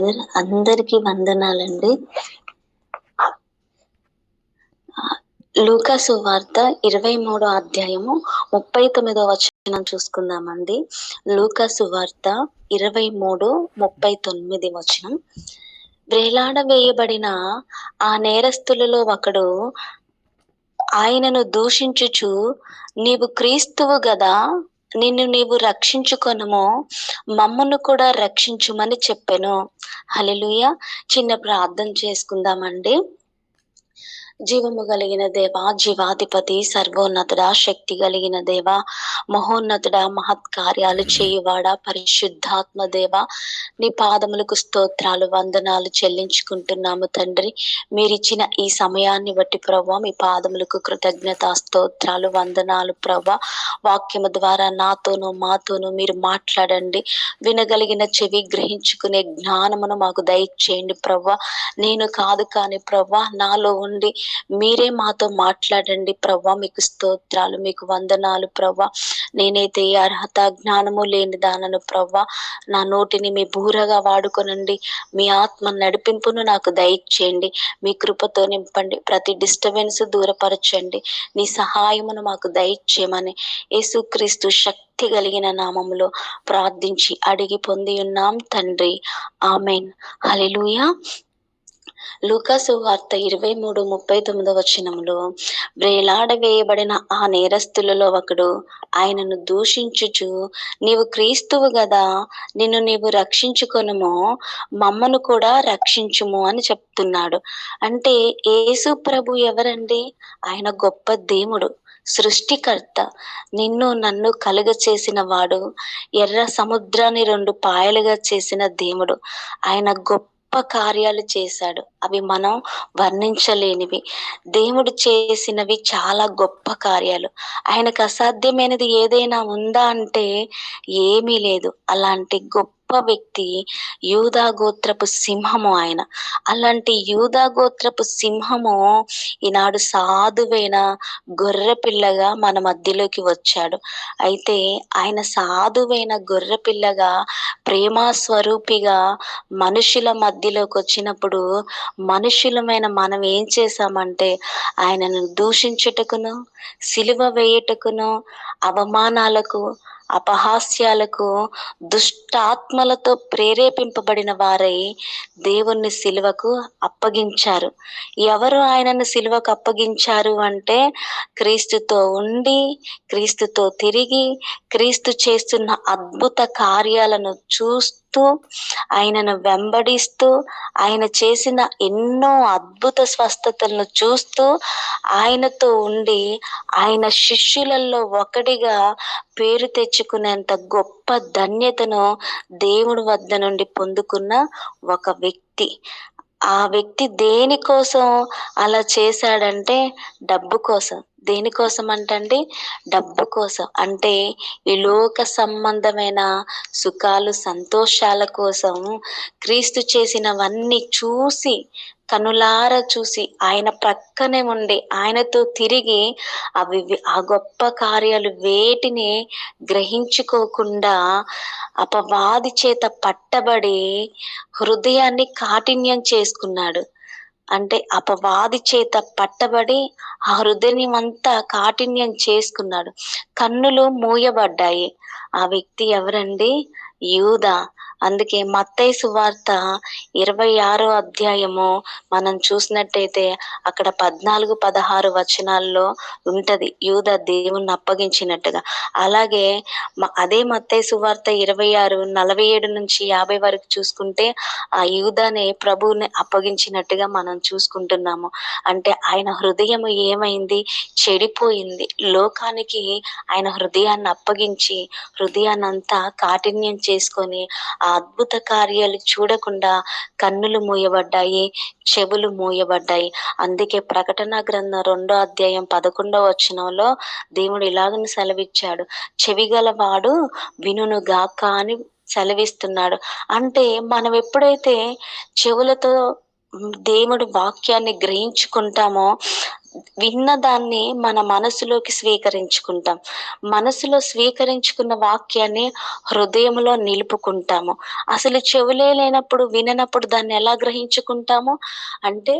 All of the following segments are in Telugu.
అందరికీ వందనాలండి. లూకా సువార్త 23 అధ్యాయము 39 వచనం చూసుకుందామండి. లూకా సువార్త 23:39 వచనం. వేలాడవేయబడిన ఆ నేరస్తులలో ఒకడు ఆయనను దూషించుచు, నీవు క్రీస్తువు గదా, నిన్ను నీవు రక్షించుకొనుము, మమ్మును కూడా రక్షించుమని చెప్పెను. హల్లెలూయా. చిన్న ప్రార్థన చేసుకుందామండి. జీవము కలిగిన దేవ, జీవాధిపతి, సర్వోన్నతుడా, శక్తి కలిగిన దేవ, మహోన్నతుడా, మహత్ కార్యాలు చేయువాడా, పరిశుద్ధాత్మ దేవ, నీ పాదములకు స్తోత్రాలు, వందనాలు చెల్లించుకుంటున్నాము తండ్రి. మీరిచ్చిన ఈ సమయాన్ని బట్టి ప్రభా, మీ పాదములకు కృతజ్ఞత స్తోత్రాలు, వందనాలు ప్రభా. వాక్యము ద్వారా నాతోనూ మాతోనూ మీరు మాట్లాడండి. వినగలిగిన చెవి, గ్రహించుకునే జ్ఞానమును మాకు దయచేయండి ప్రభా. నేను కాదు కానీ ప్రభా, నాలో ఉండి మీరే మాతో మాట్లాడండి ప్రభా. మీకు స్తోత్రాలు, మీకు వందనాలు ప్రభా. నేనైతే ఏ అర్హత జ్ఞానము లేని దానను ప్రభా. నా నోటిని మీ బూరగా వాడుకొనండి. మీ ఆత్మ నడిపింపును నాకు దయచేయండి. మీ కృపతో నింపండి. ప్రతి డిస్టర్బెన్స్ దూరపరచండి. నీ సహాయమును మాకు దయచేయమని యేసుక్రీస్తు శక్తి కలిగిన నామములో ప్రార్థించి అడిగి పొంది ఉన్నాం తండ్రి. ఆమెన్. హల్లెలూయా. లూకా సువార్త 23:39 వచనములో, వేలాడవేయబడిన ఆ నేరస్తులలో ఒకడు ఆయనను దూషించుచు, నీవు క్రీస్తువు గదా, నిన్ను నీవు రక్షించుకొనుము, మమ్మను కూడా రక్షించుము అని చెప్తున్నాడు. అంటే యేసు ప్రభు ఎవరండి? ఆయన గొప్ప దేవుడు, సృష్టికర్త, నిన్ను నన్ను కలుగ చేసిన వాడు, ఎర్ర సముద్రాన్ని 2 పాయలుగా చేసిన దేవుడు. ఆయన గొప్ప కార్యాలు చేశాడు. అవి మనం వర్ణించలేనివి. దేవుడు చేసినవి చాలా గొప్ప కార్యాలు. ఆయనకు అసాధ్యమైనది ఏదైనా ఉందా అంటే ఏమీ లేదు. అలాంటి గొప్ప వ్యక్తి యూదా గోత్రపు సింహము ఆయన. అలాంటి యూదా గోత్రపు సింహము ఈనాడు సాధువైన గొర్రె పిల్లగా మన మధ్యలోకి వచ్చాడు. అయితే ఆయన సాధువైన గొర్రె పిల్లగా, ప్రేమ స్వరూపిగా మనుషుల మధ్యలోకి వచ్చినప్పుడు మనుషులమైన మనం ఏం చేశామంటే ఆయనను దూషించుటకును, సిలువ వేయుటకును, అవమానాలకు, అపహాస్యాలకు, దుష్టాత్మలతో ప్రేరేపింపబడిన వారై దేవుణ్ణి సిలువకు అప్పగించారు. ఎవరు ఆయనను సిలువకు అప్పగించారు అంటే క్రీస్తుతో ఉండి, క్రీస్తుతో తిరిగి, క్రీస్తు చేస్తున్న అద్భుత కార్యాలను చూస్తూ, ఆయనను వెంబడిస్తూ, ఆయన చేసిన ఎన్నో అద్భుత స్వస్థతలను చూస్తూ, ఆయనతో ఉండి ఆయన శిష్యులలో ఒకడిగా పేరు తెచ్చుకునేంత గొప్ప ధన్యతను దేవుడి వద్ద నుండి పొందుకున్న ఒక వ్యక్తి. ఆ వ్యక్తి దేనికోసం అలా చేశాడంటే డబ్బు కోసం. దేనికోసం అంటండి? డబ్బు కోసం. అంటే ఈ లోక సంబంధమైన సుఖాలు, సంతోషాల కోసం క్రీస్తు చేసినవన్నీ చూసి, కనులారా చూసి, ఆయన ప్రక్కనే ఉండి, ఆయనతో తిరిగి ఆ గొప్ప కార్యాలు వేటిని గ్రహించుకోకుండా అపవాది చేత పట్టబడి హృదయాన్ని కాఠిన్యం చేసుకున్నాడు. అంటే అపవాది చేత పట్టబడి ఆ హృదయం అంతా కాఠిన్యం చేసుకున్నాడు. కన్నులు మూయబడ్డాయి. ఆ వ్యక్తి ఎవరండి? యూదా. అందుకే మత్తయి సువార్త 26 అధ్యాయము మనం చూసినట్టయితే అక్కడ 14-16 వచనాల్లో ఉంటది యూదా దేవుణ్ణి అప్పగించినట్టుగా. అలాగే అదే మత్తయి సువార్త 26:47-50 వరకు చూసుకుంటే ఆ యూదానే ప్రభువుని అప్పగించినట్టుగా మనం చూసుకుంటున్నాము. అంటే ఆయన హృదయం ఏమైంది? చెడిపోయింది. లోకానికి ఆయన హృదయాన్ని అప్పగించి, హృదయాన్ని అంతా కాఠిన్యం చేసుకొని ఆ అద్భుత కార్యాలు చూడకుండా కన్నులు మూయబడ్డాయి, చెవులు మూయబడ్డాయి. అందుకే ప్రకటన గ్రంథం 2వ అధ్యాయం 11వ వచనంలో దేవుడు ఇలాగని సెలవిచ్చాడు, చెవిగలవాడు వినుగాక అని సెలవిస్తున్నాడు. అంటే మనం ఎప్పుడైతే చెవులతో దేవుడి వాక్యాన్ని గ్రహించుకుంటామో, విన్న దాన్ని మన మనసులోకి స్వీకరించుకుంటాం. మనసులో స్వీకరించుకున్న వాక్యాన్ని హృదయంలో నిలుపుకుంటాము. అసలు చెవులే లేనప్పుడు, విననప్పుడు దాన్ని ఎలా గ్రహించుకుంటాము? అంటే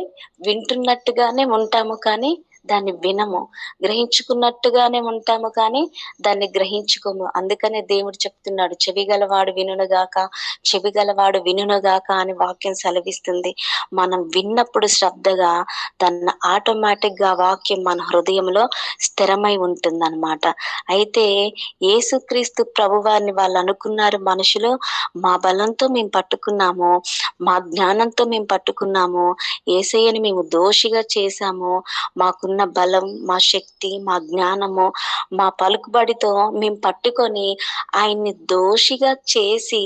వింటున్నట్టుగానే ఉంటాము కానీ దాన్ని వినము. గ్రహించుకున్నట్టుగానే ఉంటాము కానీ దాన్ని గ్రహించుకోము. అందుకనే దేవుడు చెప్తున్నాడు, చెవిగలవాడు వినుగాక, చెవిగలవాడు వినుగాక అని వాక్యం సెలవిస్తుంది. మనం విన్నప్పుడు శ్రద్ధగా దాన్ని ఆటోమేటిక్‌గా ఆ వాక్యం మన హృదయంలో స్థిరమై ఉంటుందనమాట. అయితే యేసుక్రీస్తు ప్రభువారిని వాళ్ళనుకున్నారు మనుషులు, మా బలంతో మేము పట్టుకున్నాము, మా జ్ఞానంతో మేము పట్టుకున్నాము, యేసయ్యని మేము దోషిగా చేశాము, మాకున్న బలం, మా శక్తి, మా జ్ఞానము, మా పలుకుబడితో మేము పట్టుకొని ఆయన్ని దోషిగా చేసి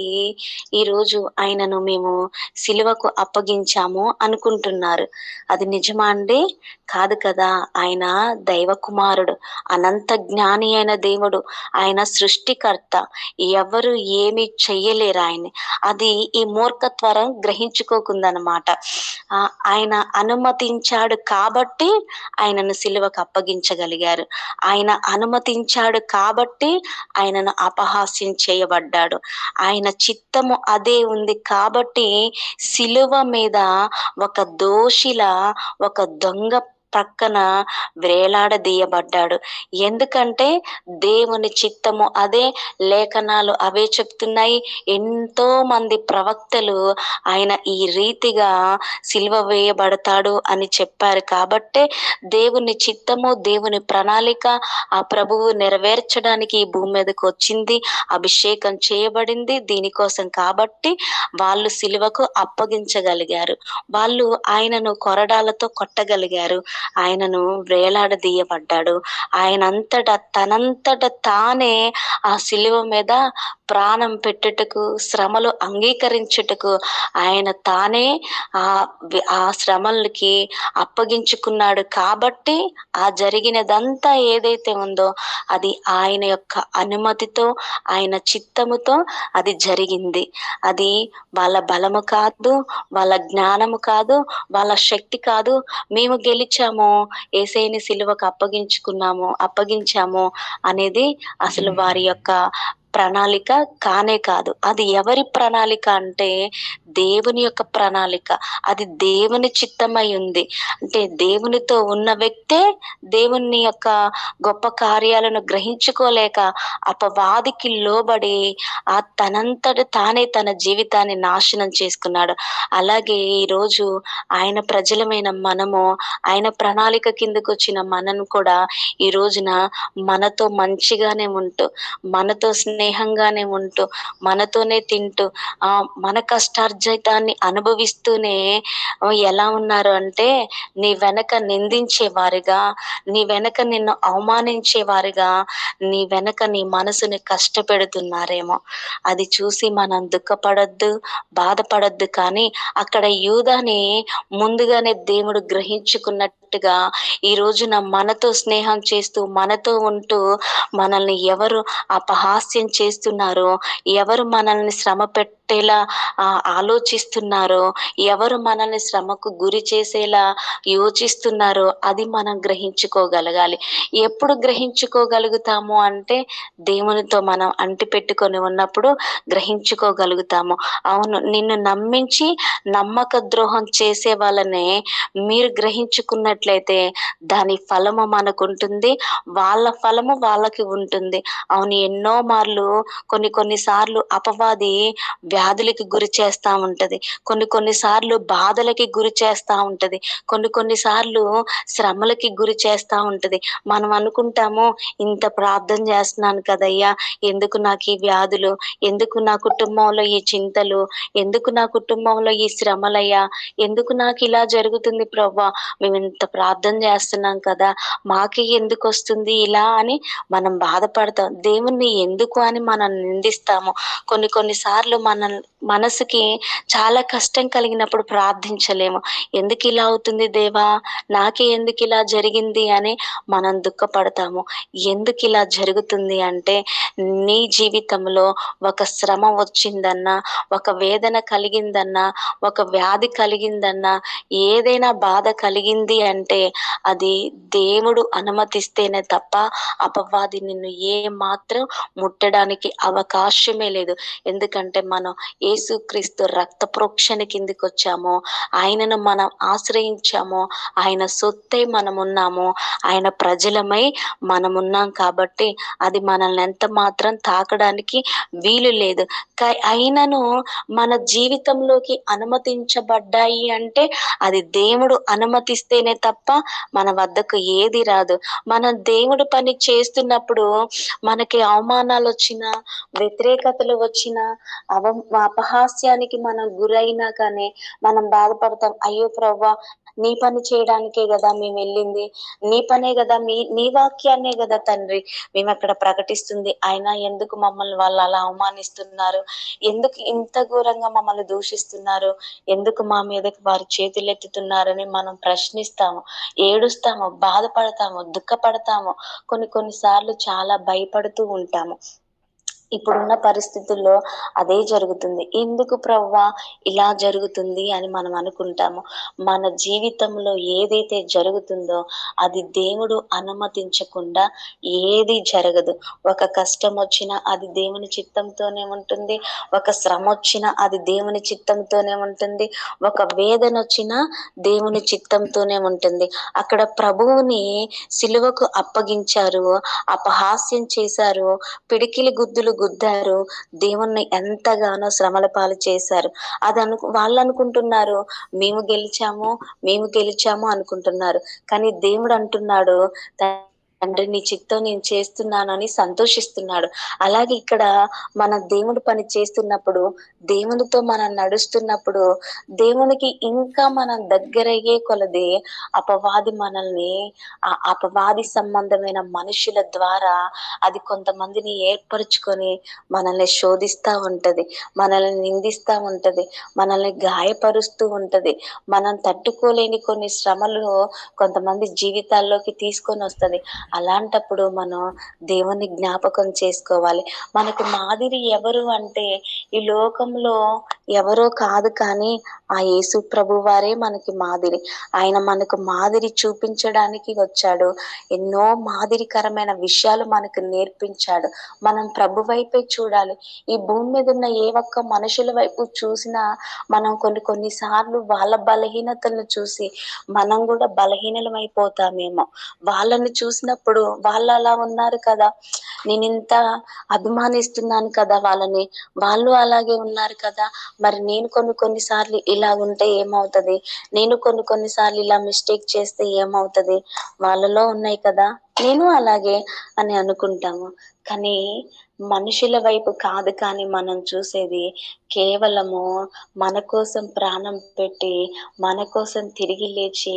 ఈరోజు ఆయనను మేము సిలువకు అప్పగించాము అనుకుంటున్నారు. అది నిజమా అండి? కాదు కదా! ఆయన దైవ కుమారుడు, అనంత జ్ఞాని అయిన దేవుడు, ఆయన సృష్టికర్త. ఎవరు ఏమి చెయ్యలేరు ఆయన్ని. అది ఈ మూర్ఖత్వరం గ్రహించుకోకుందనమాట. ఆయన అనుమతించాడు కాబట్టి ఆయనను సిలువకు అప్పగించగలిగారు. ఆయన అనుమతించాడు కాబట్టి ఆయనను అపహాస్యం చేయబడ్డాడు. ఆయన చిత్తము అదే ఉంది కాబట్టి సిలువ మీద ఒక దోషిలా, ఒక దొంగ పక్కన వేలాడదీయబడ్డాడు. ఎందుకంటే దేవుని చిత్తము అదే, లేఖనాలు అవే చెప్తున్నాయి. ఎంతో మంది ప్రవక్తలు ఆయన ఈ రీతిగా సిలువ వేయబడతాడు అని చెప్పారు కాబట్టే దేవుని చిత్తము, దేవుని ప్రణాళిక ఆ ప్రభువు నెరవేర్చడానికి ఈ భూమి మీదకి వచ్చింది, అభిషేకం చేయబడింది దీనికోసం కాబట్టి వాళ్ళు సిలువకు అప్పగించగలిగారు. వాళ్ళు ఆయనను కొరడాలతో కొట్టగలిగారు. ఆయనను వేలాడదీయబడ్డాడు. తనంతట తానే ఆ సిలువ మీద ప్రాణం పెట్టుటకు, శ్రమలు అంగీకరించుటకు ఆయన తానే ఆ శ్రమలకి అప్పగించుకున్నాడు కాబట్టి ఆ జరిగినదంతా ఏదైతే ఉందో అది ఆయన యొక్క అనుమతితో, ఆయన చిత్తముతో అది జరిగింది. అది వాళ్ళ బలము కాదు, వాళ్ళ జ్ఞానము కాదు, వాళ్ళ శక్తి కాదు. మేము గెలిచాము, యేసయ్యని సిలువకు అప్పగించాము అనేది అసలు వారి యొక్క ప్రణాళిక కానే కాదు. అది ఎవరి ప్రణాళిక అంటే దేవుని యొక్క ప్రణాళిక. అది దేవుని చిత్తమై ఉంది. అంటే దేవునితో ఉన్న వ్యక్తే దేవుని యొక్క గొప్ప కార్యాలను గ్రహించుకోలేక అపవాదికి లోబడి తనంతట తానే తన జీవితాన్ని నాశనం చేసుకున్నాడు. అలాగే ఈరోజు ఆయన ప్రజలమైన మనము, ఆయన ప్రణాళిక కిందకొచ్చిన మనను కూడా ఈ రోజున మనతో మంచిగానే ఉంటూ, మనతో స్నేహంగానే ఉంటూ, మనతోనే తింటూ, మన కష్టార్జితాన్ని అనుభవిస్తూనే ఎలా ఉన్నారు అంటే నీ వెనక నిందించేవారుగా, నీ వెనక నిన్ను అవమానించేవారుగా, నీ వెనక నీ మనసుని కష్టపెడుతున్నారేమో. అది చూసి మనం దుఃఖపడొద్దు, బాధపడొద్దు. కానీ అక్కడ యూదాని ముందుగానే దేవుడు గ్రహించుకున్నట్టుగా ఈ రోజున మనతో స్నేహం చేస్తూ, మనతో ఉంటూ, మనల్ని ఎవరు అపహాస్యం చేస్తున్నారో, ఎవరు మనల్ని శ్రమ పెట్టేలా ఆలోచిస్తున్నారో, ఎవరు మనల్ని శ్రమకు గురి చేసేలా యోచిస్తున్నారో అది మనం గ్రహించుకోగలగాలి. ఎప్పుడు గ్రహించుకోగలుగుతాము అంటే దేవునితో మనం అంటిపెట్టుకొని ఉన్నప్పుడు గ్రహించుకోగలుగుతాము. అవును, నిన్ను నమ్మించి నమ్మక ద్రోహం చేసే వాళ్ళనే మీరు గ్రహించుకున్నట్లయితే దాని ఫలము మనకుంటుంది, వాళ్ళ ఫలము వాళ్ళకి ఉంటుంది. అవును, ఎన్నో మార్లు కొన్ని సార్లు అపవాది వ్యాధులకి గురి చేస్తా ఉంటది, కొన్ని సార్లు బాధలకి గురి చేస్తా ఉంటది, కొన్ని సార్లు శ్రమలకి గురి చేస్తా ఉంటది. మనం అనుకుంటాము, ఇంత ప్రార్థన చేస్తున్నాను కదయ్యా, ఎందుకు నాకు ఈ వ్యాధులు, ఎందుకు నా కుటుంబంలో ఈ చింతలు, ఎందుకు నా కుటుంబంలో ఈ శ్రమలయ్యా, ఎందుకు నాకు ఇలా జరుగుతుంది ప్రభువా, మేము ఇంత ప్రార్థన చేస్తున్నాం కదా, మాకే ఎందుకు వస్తుంది ఇలా అని మనం బాధపడతాం. దేవుణ్ణి ఎందుకు అని మనం నిందిస్తాము. కొన్ని సార్లు మన మనసుకి చాలా కష్టం కలిగినప్పుడు ప్రార్థించలేము. ఎందుకిలా అవుతుంది దేవా? నాకే ఎందుకిలా జరిగింది అని మనం దుఃఖపడతాము. ఎందుకిలా జరుగుతుంది అంటే, నీ జీవితంలో ఒక శ్రమ వచ్చిందన్నా, ఒక వేదన కలిగిందన్నా, ఒక వ్యాధి కలిగిందన్నా, ఏదైనా బాధ కలిగింది అంటే అది దేవుడు అనుమతిస్తేనే తప్ప అపవాది నిన్ను ఏమాత్రం ముట్టడానికి అవకాశమే లేదు. ఎందుకంటే మనం యేసుక్రీస్తు రక్త ప్రోక్షణ కిందకొచ్చాము. ఆయనను మనం ఆశ్రయించాము. ఆయన సొత్తై మనమున్నాము. ఆయన ప్రజలమై మనమున్నాం కాబట్టి అది మనల్ని ఎంత మాత్రం తాకడానికి వీలు లేదు. అయినను మన జీవితంలోకి అనుమతించబడ్డాయి అంటే అది దేవుడు అనుమతిస్తేనే తప్ప మన వద్దకు ఏది రాదు. మనం దేవుడి పని చేస్తున్నప్పుడు మనకి అవమానాలొచ్చినా, వ్యతిరేకతలు వచ్చినా, అపహాస్యానికి మనం గురైనా కానీ మనం బాధపడతాం. అయ్యో ప్రభువా! నీ పని చేయడానికే గదా మేమెళ్ళింది. నీ పనే గదా నీ వాక్యాన్నే గదా తండ్రి మేమక్కడ ప్రకటిస్తుంది. అయినా ఎందుకు మమ్మల్ని వాళ్ళలా అవమానిస్తున్నారు? ఎందుకు ఇంత ఘోరంగా మమ్మల్ని దూషిస్తున్నారు? ఎందుకు మా మీదకి వారు చేతులెత్తుతున్నారని మనం ప్రశ్నిస్తాము, ఏడుస్తాము, బాధపడతాము, దుఃఖపడతాము. కొన్ని కొన్ని సార్లు చాలా భయపడుతూ ఉంటాము. ఇప్పుడున్న పరిస్థితుల్లో అదే జరుగుతుంది. ఎందుకు ప్రవ్వా ఇలా జరుగుతుంది అని మనం అనుకుంటాము. మన జీవితంలో ఏదైతే జరుగుతుందో అది దేవుడు అనుమతించకుండా ఏది జరగదు. ఒక కష్టమొచ్చినా అది దేవుని చిత్తంతోనే ఉంటుంది. ఒక శ్రమొచ్చినా అది దేవుని చిత్తంతోనే ఉంటుంది. ఒక వేదనొచ్చినా దేవుని చిత్తంతోనే ఉంటుంది. అక్కడ ప్రభువుని సిలువకు అప్పగించారు, అపహాస్యం చేశారు, పిడికిలి గుద్దులు గుద్దారు, దేవుణ్ణి ఎంతగానో శ్రమల పాలు చేశారు. వాళ్ళనుకుంటున్నారు మేము గెలిచాము అనుకుంటున్నారు. కానీ దేవుడు అంటున్నాడు, తండ్రి నీ చిత్తం నేను చేస్తున్నానని సంతోషిస్తున్నాడు. అలాగే ఇక్కడ మన దేవుడు పని చేస్తున్నప్పుడు, దేవునితో మనం నడుస్తున్నప్పుడు, దేవునికి ఇంకా మనం దగ్గరయ్యే కొలది అపవాది మనల్ని అపవాది సంబంధమైన మనుషుల ద్వారా అది కొంతమందిని ఏర్పరుచుకొని మనల్ని శోధిస్తా ఉంటది. మనల్ని నిందిస్తా ఉంటది. మనల్ని గాయపరుస్తూ ఉంటది. మనం తట్టుకోలేని కొన్ని శ్రమలు కొంతమంది జీవితాల్లోకి తీసుకొనొస్తది. అలాంటప్పుడు మనం దేవుని జ్ఞాపకం చేసుకోవాలి. మనకు మాదిరి ఎవరు అంటే ఈ లోకంలో ఎవరో కాదు కానీ ఆ యేసు ప్రభువారే మనకి మాదిరి. ఆయన మనకు మాదిరి చూపించడానికి వచ్చాడు. ఎన్నో మాదిరికరమైన విషయాలు మనకు నేర్పించాడు. మనం ప్రభు వైపే చూడాలి. ఈ భూమి మీద ఉన్న ఏ ఒక్క మనుషుల వైపు చూసినా మనం కొన్ని సార్లు వాళ్ళ బలహీనతలను చూసి మనం కూడా బలహీనలమైపోతామేమో. వాళ్ళని చూసినప్పుడు వాళ్ళు అలా ఉన్నారు కదా, నేనింత అభిమానిస్తున్నాను కదా వాళ్ళని, వాళ్ళు అలాగే ఉన్నారు కదా, మరి నేను కొన్ని సార్లు ఇలా ఉంటే ఏమవుతది? నేను కొన్ని సార్లు ఇలా మిస్టేక్ చేస్తే ఏమవుతది? వాళ్ళలో ఉన్నాయి కదా, నేను అలాగే అని అనుకుంటాము. కానీ మనుషుల వైపు కాదు కానీ మనం చూసేది కేవలము మన కోసం ప్రాణం పెట్టి, మన కోసం తిరిగి లేచి,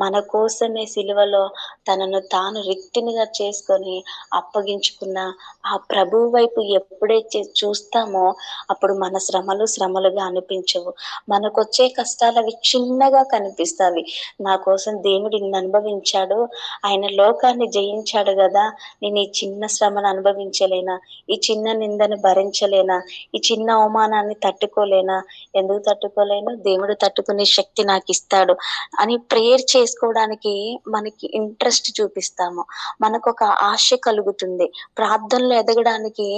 మన కోసమే సిలువలో తనను తాను రిక్తునిగా చేసుకొని అప్పగించుకున్న ఆ ప్రభువు వైపు ఎప్పుడైతే చూస్తామో అప్పుడు మన శ్రమలుగా అనిపించవు. మనకొచ్చే కష్టాలు అవి చిన్నగా కనిపిస్తాయి. నా కోసం దేవుడు ఇన్ని అనుభవించాడు, ఆయన లోకాన్ని జయించాడు గదా, నేను ఈ చిన్న శ్రమను అనుభవించలేనా? ఈ చిన్న నిందను భరించలేనా? ఈ చిన్న అవమానాన్ని తట్టుకోలేనా? ఎందుకు తట్టుకోలేను? దేవుడు తట్టుకునే శక్తి నాకిస్తాడు అని ప్రేయర్ చేసుకోవడానికి మనకి ఇంట్రెస్ట్ చూపిస్తాము. మనకొక ఆశ కలుగుతుంది. ప్రార్థనలో ఎదగడానికి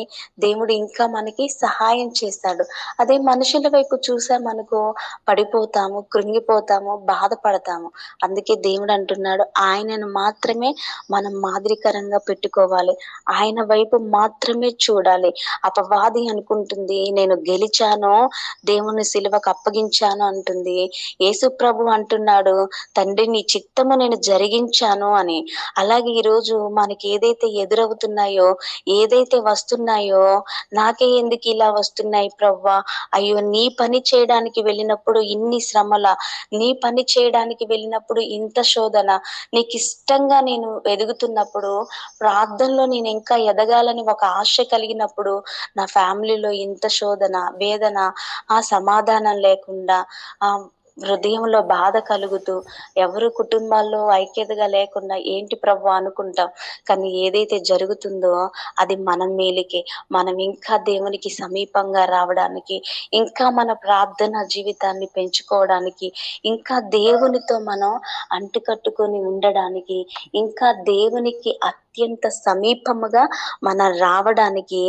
దేవుడు ఇంకా మనకి సహాయం చేస్తాడు. అదే మనుషుల వైపు చూసామనుకో పడిపోతాము, కృంగిపోతాము, బాధపడతాము. అందుకే దేవుడు అంటున్నాడు, ఆయనను మాత్రమే మనం మాదిరికరంగా పెట్టుకోవాలి. ఆయన వైపు మాత్రమే చూడాలి. అపవాది అనుకుంటుంది నేను గెలిచాను, దేవుని సిలువకు అప్పగించాను అంటుంది. యేసు ప్రభు అంటున్నాడు, తండ్రి నీ చిత్తము నేను జరిగించాను అని. అలాగే ఈరోజు మనకి ఏదైతే ఎదురవుతున్నాయో, ఏదైతే వస్తున్నాయో, నాకే ఎందుకు ఇలా వస్తున్నాయి ప్రవ్వా? అయ్యో నీ పని చేయడానికి వెళ్ళినప్పుడు ఇన్ని శ్రమల, నీ పని చేయడానికి వెళ్ళినప్పుడు ఇంత శోధన, నీకిష్టంగా నేను ఎదుగుతున్నప్పుడు ప్రార్థనలో నేను ఇంకా ఎదగాలని ఒక ఆశ కలిగినప్పుడు నా ఫ్యామిలీలో ఇంత శోధన, వేదన, ఆ సమాధానం లేకుండా, హృదయంలో బాధ కలుగుతూ, ఎవరు కుటుంబాల్లో ఐక్యతగా లేకుండా ఏంటి ప్రభువా అనుకుంటాం. కానీ ఏదైతే జరుగుతుందో అది మన మేలుకే. మనం ఇంకా దేవునికి సమీపంగా రావడానికి, ఇంకా మన ప్రార్థన జీవితాన్ని పెంచుకోవడానికి, ఇంకా దేవునితో మనం అంటుకట్టుకొని ఉండడానికి, ఇంకా దేవునికి అత్యంత సమీపముగా మనం రావడానికి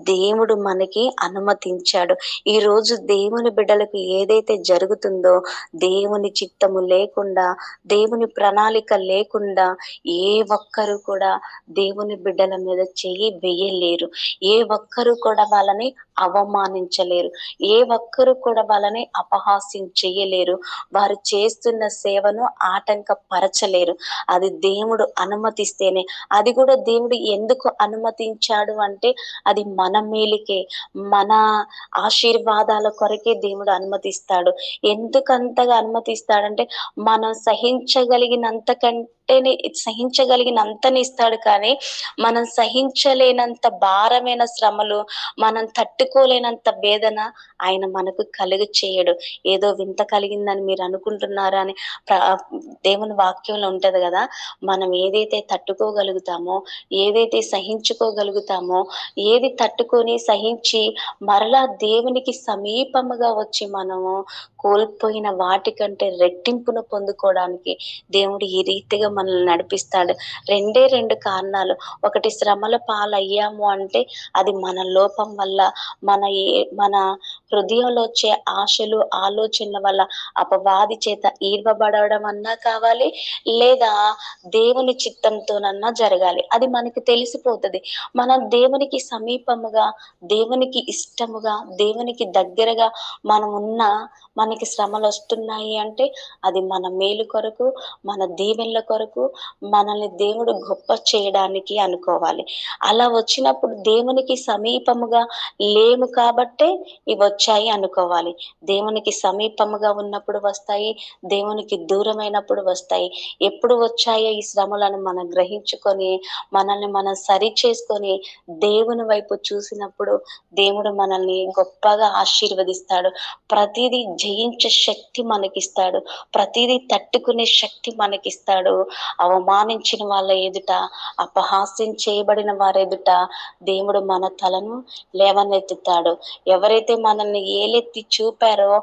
దేవుడు మనకి అనుమతించాడు. ఈరోజు దేవుని బిడ్డలకు ఏదైతే జరుగుతుందో, దేవుని చిత్తము లేకుండా, దేవుని ప్రణాళిక లేకుండా ఏ ఒక్కరు కూడా దేవుని బిడ్డల మీద చెయ్యి వేయలేరు. ఏ ఒక్కరు కూడా వాళ్ళని అవమానించలేరు. ఏ ఒక్కరు కూడా వాళ్ళని అపహాస్యం చేయలేరు. వారు చేస్తున్న సేవను ఆటంకపరచలేరు. అది దేవుడు అనుమతిస్తేనే. అది కూడా దేవుడు ఎందుకు అనుమతించాడు అంటే అది మన మేలుకే, మన ఆశీర్వాదాల కొరకే దేవుడు అనుమతిస్తాడు. ఎందుకంతగా అనుమతిస్తాడంటే మనం సహించగలిగినంత కంటేనే, సహించగలిగినంతని ఇస్తాడు. కానీ మనం సహించలేనంత భారమైన శ్రమలు, మనం తట్టుకోలేనంత వేదన ఆయన మనకు కలుగ చేయడు. ఏదో వింత కలిగిందని మీరు అనుకుంటున్నారా అని దేవుని వాక్యంలో ఉంటది కదా. మనం ఏదైతే తట్టుకోగలుగుతామో, ఏదైతే సహించుకోగలుగుతామో, ఏది తట్టుకొని సహించి మరలా దేవునికి సమీపముగా వచ్చి మనము కోల్పోయిన వాటికంటే రెట్టింపును పొందుకోవడానికి దేవుడు ఈ రీతిగా మనల్ని నడిపిస్తాడు. రెండే రెండు కారణాలు. ఒకటి, శ్రమల పాలయ్యాము అంటే అది మన లోపం వల్ల, మన హృదయంలో వచ్చే ఆశలు, ఆలోచనల వల్ల, అపవాది చేత ఈర్వబడడం అన్నా కావాలి, లేదా దేవుని చిత్తంతోనన్నా జరగాలి. అది మనకి తెలిసిపోతుంది. మనం దేవునికి సమీపముగా, దేవునికి ఇష్టముగా, దేవునికి దగ్గరగా మనం మనకి శ్రమలు వస్తున్నాయి అంటే అది మన మేలు కొరకు, మన దీవెనల కొరకు, మనల్ని దేవుడు గొప్ప చేయడానికి అనుకోవాలి. అలా వచ్చినప్పుడు దేవునికి సమీపముగా లేము కాబట్టే ఇవి వచ్చాయి అనుకోవాలి. దేవునికి సమీపముగా ఉన్నప్పుడు వస్తాయి, దేవునికి దూరమైనప్పుడు వస్తాయి. ఎప్పుడు వచ్చాయో ఈ శ్రమలను మనం గ్రహించుకొని, మనల్ని మనం సరి చేసుకొని దేవుని వైపు చూసినప్పుడు దేవుడు మనల్ని గొప్పగా ఆశీర్వదిస్తాడు. ప్రతిదీ జయించే శక్తి మనకిస్తాడు. ప్రతిదీ తట్టుకునే శక్తి మనకిస్తాడు. అవమానించిన వాళ్ళ ఎదుట, అపహాస్యం చేయబడిన వారి ఎదుట దేవుడు మన తలను లేవనెత్తుతాడు. ఎవరైతే మనల్ని ఏలెత్తి చూపారో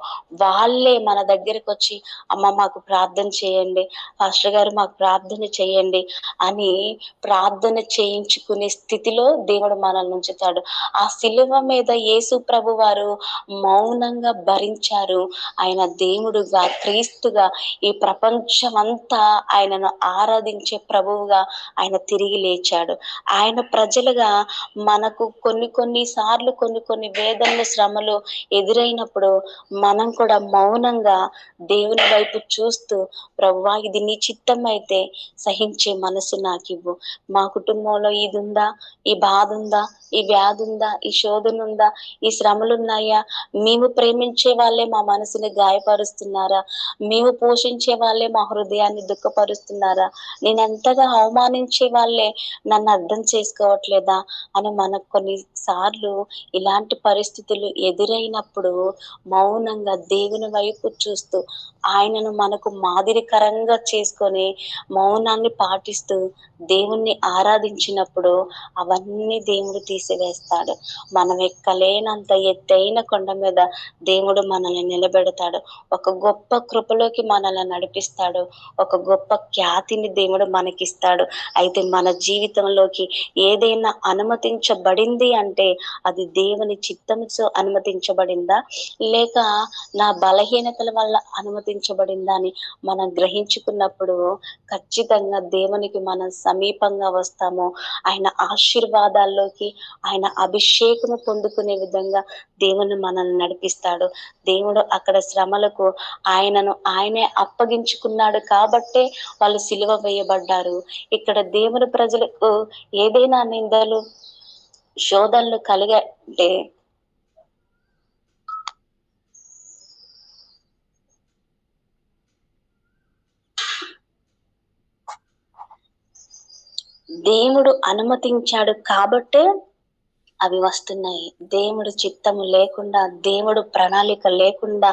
వాళ్ళే మన దగ్గరకు వచ్చి, అమ్మ మాకు ప్రార్థన చేయండి, పాస్టర్ గారు మాకు ప్రార్థన చేయండి అని ప్రార్థన చేయించుకునే స్థితిలో దేవుడు మనల్ని ఉంచుతాడు. ఆ శిలువ మీద యేసు ప్రభు వారు మౌనంగా భరించారు. ఆయన దేవుడుగా, క్రీస్తుగా, ఈ ప్రపంచమంతా ఆయనను ఆరాధించే ప్రభువుగా ఆయన తిరిగి లేచాడు. ఆయన ప్రజలుగా మనకు కొన్ని సార్లు కొన్ని వేదనలు, శ్రమలు ఎదురైనప్పుడు మనం కూడా మౌనంగా దేవుని వైపు చూస్తూ, ప్రభువా ఇది నీ చిత్తం అయితే సహించే మనసు నాకివ్వు. మా కుటుంబంలో ఇది ఉందా, ఈ బాధ ఉందా, ఈ వ్యాధి ఉందా, ఈ శోధన ఉందా, ఈ శ్రమలు ఉన్నాయా, మేము ప్రేమించే వాళ్ళే మా మనసుని గాయపరుస్తున్నారా, మేము పోషించే వాళ్ళే మా హృదయాన్ని దుఃఖపరుస్తున్నారా, నేను ఎంతగా అవమానించే వాళ్ళే నన్ను అర్థం చేసుకోవట్లేదా అని మనకు కొన్నిసార్లు ఇలాంటి పరిస్థితులు ఎదురైనప్పుడు మౌనంగా దేవుని వైపు చూస్తూ, ఆయనను మనకు మాదిరికరంగా చేసుకొని మౌనాన్ని పాటిస్తూ దేవుణ్ణి ఆరాధించినప్పుడు అవన్నీ దేవుడు తీసివేస్తాడు. మనం ఎక్కలేనంత ఎత్తైన కొండ మీద దేవుడు మనల్ని నిలబెడతాడు. ఒక గొప్ప కృపలోకి మనల్ని నడిపిస్తాడు. ఒక గొప్ప ఖ్యాతిని దేవుడు మనకిస్తాడు. అయితే మన జీవితంలోకి ఏదైనా అనుమతించబడింది అంటే అది దేవుని చిత్తంతో అనుమతించబడిందా, లేక నా బలహీనతల వల్ల అనుమతించబడిందా అని మనం గ్రహించుకున్నప్పుడు ఖచ్చితంగా దేవునికి మనం సమీపంగా వస్తాము. ఆయన ఆశీర్వాదాల్లోకి, ఆయన అభిషేకము పొందుకునే విధంగా దేవుని మనల్ని నడిపిస్తాడు. దేవుడు అక్కడ శ్రమలకు ఆయనే అప్పగించుకున్నాడు కాబట్టే వాళ్ళు సిలువ వేయబడ్డారు. ఇక్కడ దేవుని ప్రజలకు ఏదైనా నిందలు, శోధనలు కలిగే దేవుడు అనుమతించాడు కాబట్టే అవి వస్తున్నాయి. దేవుడు చిత్తము లేకుండా, దేవుడు ప్రణాళిక లేకుండా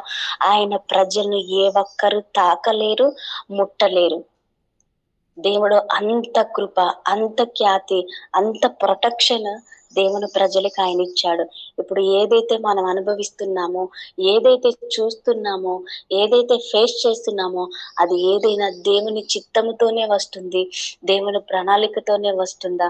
ఆయన ప్రజలను ఏ ఒక్కరు తాకలేరు, ముట్టలేరు. దేవుడు అంత కృప, అంత ఖ్యాతి, అంత ప్రొటెక్షన్ దేవుని ప్రజలకి ఆయన ఇచ్చాడు. ఇప్పుడు ఏదైతే మనం అనుభవిస్తున్నామో, ఏదైతే చూస్తున్నామో, ఏదైతే ఫేస్ చేస్తున్నామో, అది ఏదైనా దేవుని చిత్తముతోనే వస్తుంది, దేవుని ప్రణాళికతోనే వస్తుందా,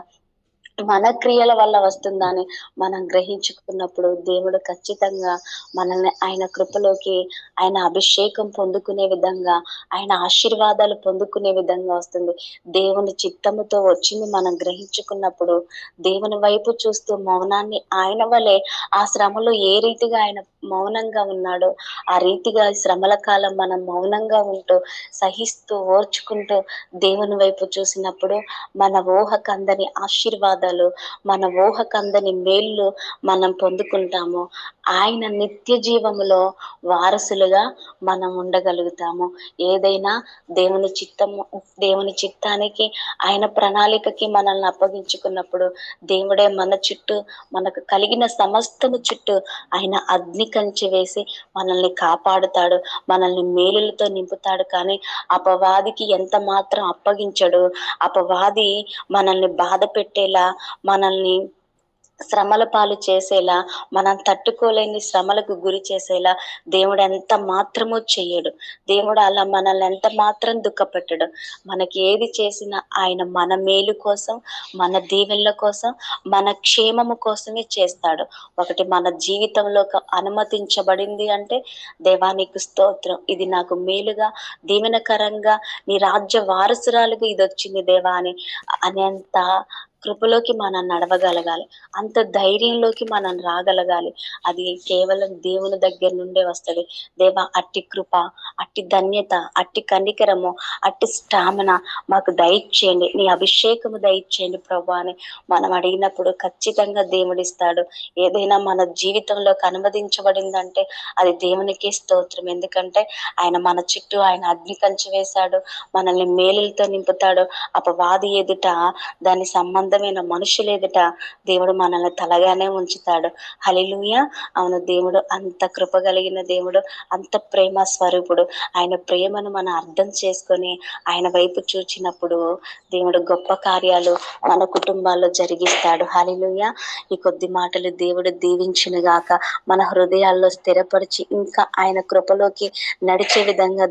మన క్రియల వల్ల వస్తుందా అని మనం గ్రహించుకున్నప్పుడు దేవుడు ఖచ్చితంగా మనల్ని ఆయన కృపలోకి, ఆయన అభిషేకం పొందుకునే విధంగా, ఆయన ఆశీర్వాదాలు పొందుకునే విధంగా వస్తుంది. దేవుని చిత్తముతో వచ్చింది మనం గ్రహించుకున్నప్పుడు దేవుని వైపు చూస్తూ మౌనాన్ని ఆయన వలె ఆ శ్రమలో ఏ రీతిగా ఆయన మౌనంగా ఉన్నాడో ఆ రీతిగా ఈ శ్రమల కాలం మనం మౌనంగా ఉంటూ సహిస్తూ ఓర్చుకుంటూ దేవుని వైపు చూసినప్పుడు మన ఊహకందని ఆశీర్వాదాలు, మన ఊహకందని మేళ్ళు మనం పొందుకుంటాము. ఆయన నిత్య జీవములో వారసులుగా మనం ఉండగలుగుతాము. ఏదైనా దేవుని చిత్తము, దేవుని చిత్తానికి, ఆయన ప్రణాళికకి మనల్ని అప్పగించుకున్నప్పుడు దేవుడే మన చుట్టూ, మనకు కలిగిన సమస్తము చుట్టూ ఆయన అగ్ని కంచె వేసి మనల్ని కాపాడుతాడు, మనల్ని మేలులతో నింపుతాడు. కానీ అపవాదికి ఎంత మాత్రం అప్పగించడు. అపవాది మనల్ని బాధ పెట్టేలా, మనల్ని శ్రమల పాలు చేసేలా, మనం తట్టుకోలేని శ్రమలకు గురి చేసేలా దేవుడు ఎంత మాత్రమూ చెయ్యడు. దేవుడు అలా మనల్ని ఎంత మాత్రం దుఃఖపెట్టడు. మనకి ఏది చేసినా ఆయన మన మేలు కోసం, మన దీవెనల కోసం, మన క్షేమము కోసమే చేస్తాడు. ఒకటి మన జీవితంలో అనుమతించబడింది అంటే దేవానికి స్తోత్రం, ఇది నాకు మేలుగా, దీవెనకరంగా, నీ రాజ్య వారసురాలుగా ఇది వచ్చింది దేవా అని అనేంత కృపలోకి మనం నడవగలగాలి, అంత ధైర్యంలోకి మనం రాగలగాలి. అది కేవలం దేవుని దగ్గర నుండే వస్తుంది. దేవా అట్టి కృప, అట్టి ధన్యత, అట్టి కనికరము, అట్టి స్టామినా మాకు దయచేయండి, నీ అభిషేకము దయచేయండి ప్రభా అని మనం అడిగినప్పుడు ఖచ్చితంగా దేవుడిస్తాడు. ఏదైనా మన జీవితంలోకి అనుమతించబడిందంటే అది దేవునికే స్తోత్రం. ఎందుకంటే ఆయన మన చుట్టూ ఆయన అగ్ని కంచె వేశాడు, మనల్ని మేలులతో నింపుతాడు. అపవాది ఎదుట, దాని సంబంధమైన మనుషులు ఎదుట దేవుడు మనల్ని తలగానే ఉంచుతాడు. హల్లెలూయా. అవును, దేవుడు అంత కృప కలిగిన దేవుడు, అంత ప్రేమ స్వరూపుడు. ఆయన ప్రేమను మనం అర్థం చేసుకొని ఆయన వైపు చూచినప్పుడు దేవుడు గొప్ప కార్యాలు మన కుటుంబాల్లో జరిగిస్తాడు. హల్లెలూయా. ఈ కొద్ది మాటలు దేవుడు దీవించును గాక, మన హృదయాల్లో స్థిరపరిచి ఇంకా ఆయన కృపలోకి నడిచే విధంగా